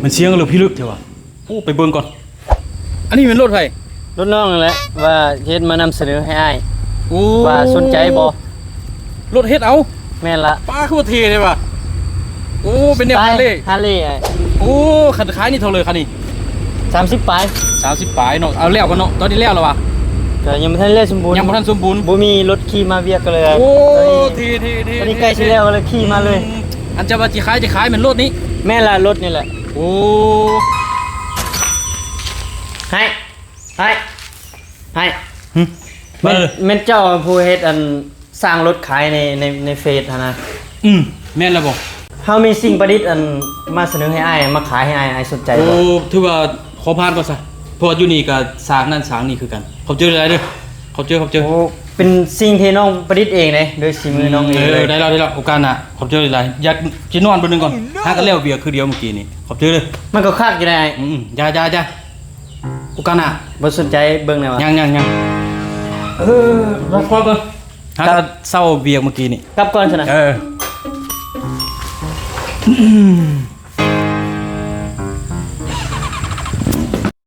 มันเสียงหรือพิลึกเถอะวะโอ้ไปเบิ่งก่อนอันนี้เป็นรถไผ รถน้องนั่นแหละว่าเฮ็ดมานำเสนอให้อ้าย โอ้ ว่าสนใจบ่ รถเฮ็ดเอา แม่นละ ป้าคือว่าเท่เลยว่ะโอ้เป็นแนวฮาร์เลย์ ฮาร์เลย์ โอ้คันขายนี่เท่าเลยคันนี้ 30ปลาย 30ปลายเนาะเอาแล้วกันเนาะตอนนี้แล้วแล้ววะ ก็ยังบ่ทันแล้วสมบูรณ์ ยังบ่ทันสมบูรณ์ บ่มีรถขี่มาเวียกก็เลย โอ้ ต เท่ อนนี้ใกล้สิแล้วก็เลยขี่มาเลย อันจะว่าสิขายเหมือนรถนี้ แม่นละรถนี่แหละ โอ้ ให้หึ แม่นเจ้าผู้เฮ็ดอันสร้างรถขายในเฟซหั่นนะ แม่นแล้วบ่ เฮามีสิ่งประดิษฐ์อันมาเสนอให้อ้ายมาขายให้อ้ายสนใจ โอ้ บ่ ถือว่าขอผ่านก่อนซะเพราะว่าอยู่นี่ก็สร้างนั่นสร้างนี่คือกันเขาเจออะไรเด้อเขาเจอ โอ้เป็นสิ่งที่น้องประดิษฐ์เองเลยโดยฝีมือน้องเองเลย ได้แล้วโอกาสหน้าขอบเจอหลายอยากสินอนบนนึงก่อนหากันแล้วเบียร์คือเดียวเมื่อกี้นี่ขอบเจอเลย มันก็คักอยู่ได้อ้าย อย่าโอกาสหน้า บ่สนใจเบิ่งแน่วะ ยังรอก่อนหากันเศร้าเบียร์เมื่อกี้นี่ กลับก่อนซะนะ เออ